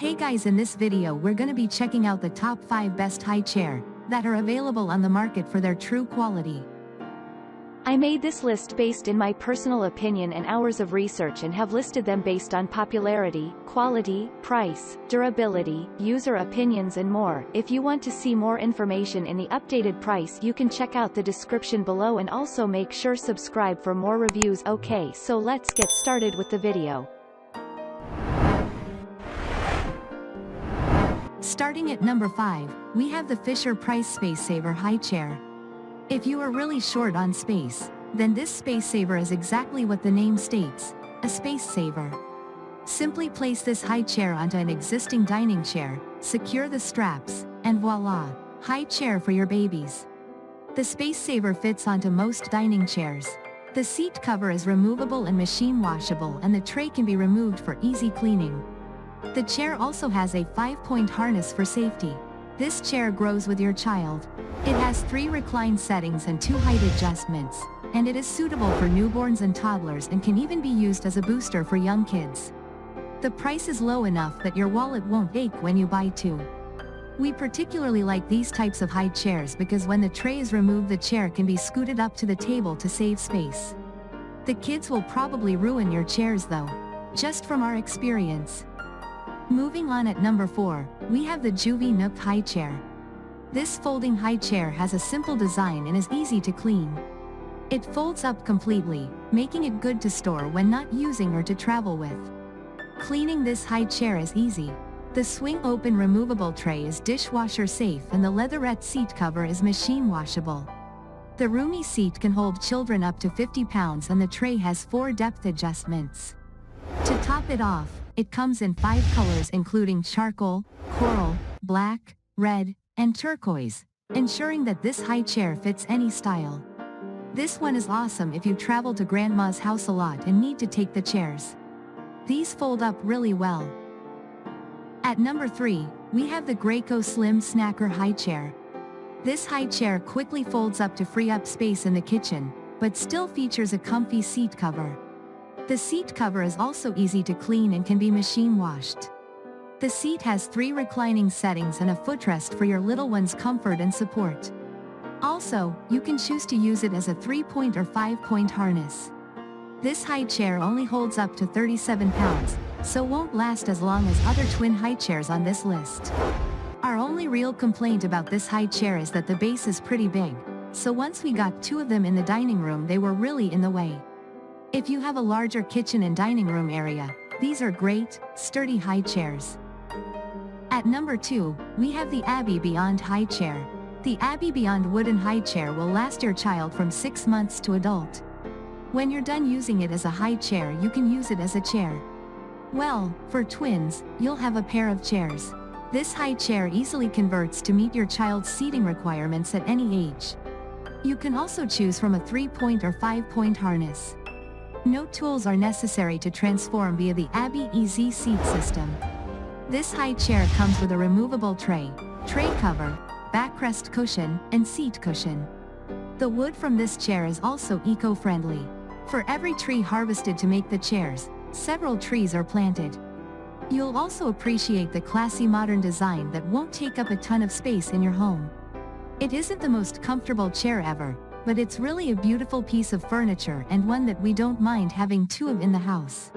Hey guys, in this video we're gonna be checking out the top 5 best high chair that are available on the market for their true quality. I made this list based in my personal opinion and hours of research and have listed them based on popularity, quality, price, durability, user opinions and more. If you want to see more information in the updated price, you can check out the description below and also make sure subscribe for more reviews. Okay, so let's get started with the video. Starting at number 5, we have the Fisher-Price SpaceSaver high chair. If you are really short on space, then this SpaceSaver is exactly what the name states, a space saver. Simply place this high chair onto an existing dining chair, secure the straps, and voila, high chair for your babies. The SpaceSaver fits onto most dining chairs. The seat cover is removable and machine washable, and the tray can be removed for easy cleaning. The chair also has a 5-point harness for safety. This chair grows with your child. It has 3 recline settings and 2 height adjustments, and it is suitable for newborns and toddlers and can even be used as a booster for young kids. The price is low enough that your wallet won't ache when you buy 2. We particularly like these types of high chairs because when the tray is removed, the chair can be scooted up to the table to save space. The kids will probably ruin your chairs though, just from our experience. Moving on, at number 4, we have the Joovy Nook high chair. This folding high chair has a simple design and is easy to clean. It folds up completely, making it good to store when not using or to travel with. Cleaning this high chair is easy. The swing open removable tray is dishwasher safe and the leatherette seat cover is machine washable. The roomy seat can hold children up to 50 pounds and the tray has 4 depth adjustments. To top it off, it comes in 5 colors including charcoal, coral, black, red, and turquoise, ensuring that this high chair fits any style. This one is awesome if you travel to grandma's house a lot and need to take the chairs. These fold up really well. At number 3, we have the Graco Slim Snacker high chair. This high chair quickly folds up to free up space in the kitchen, but still features a comfy seat cover. The seat cover is also easy to clean and can be machine washed. The seat has 3 reclining settings and a footrest for your little one's comfort and support. Also, you can choose to use it as a 3-point or 5-point harness. This high chair only holds up to 37 pounds, so won't last as long as other twin high chairs on this list. Our only real complaint about this high chair is that the base is pretty big, so once we got 2 of them in the dining room, they were really in the way. If you have a larger kitchen and dining room area, these are great, sturdy high chairs. At number 2, we have the Abby Beyond high chair. The Abby Beyond wooden high chair will last your child from 6 months to adult. When you're done using it as a high chair, you can use it as a chair. Well, for twins, you'll have a pair of chairs. This high chair easily converts to meet your child's seating requirements at any age. You can also choose from a 3-point or 5-point harness. No tools are necessary to transform via the Abby EZ seat system. This high chair comes with a removable tray cover, backrest cushion, and seat cushion. The wood from this chair is also eco-friendly. For every tree harvested to make the chairs, several trees are planted. You'll also appreciate the classy modern design that won't take up a ton of space in your home. It isn't the most comfortable chair ever, but it's really a beautiful piece of furniture and one that we don't mind having 2 of in the house.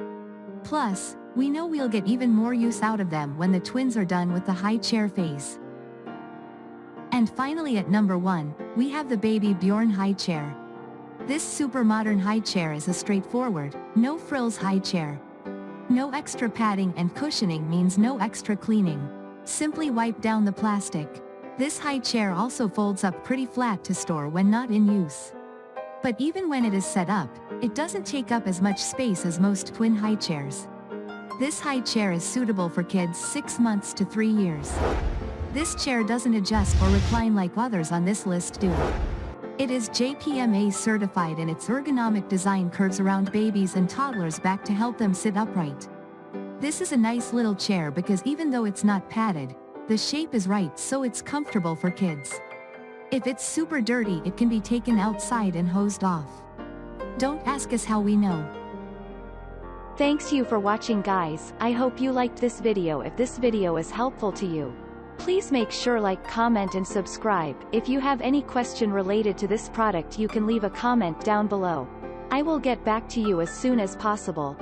Plus, we know we'll get even more use out of them when the twins are done with the high chair phase. And finally, at number 1, we have the baby Bjorn high chair. This super modern high chair is a straightforward, no frills high chair. No extra padding and cushioning means no extra cleaning. Simply wipe down the plastic. This high chair also folds up pretty flat to store when not in use. But even when it is set up, it doesn't take up as much space as most twin high chairs. This high chair is suitable for kids 6 months to 3 years. This chair doesn't adjust or recline like others on this list do. It is JPMA certified and its ergonomic design curves around babies and toddlers' back to help them sit upright. This is a nice little chair because even though it's not padded, the shape is right so it's comfortable for kids. If it's super dirty, it can be taken outside and hosed off. Don't ask us how we know. Thanks you for watching guys, I hope you liked this video. If this video is helpful to you, please make sure like, comment and subscribe. If you have any question related to this product you can leave a comment down below. I will get back to you as soon as possible.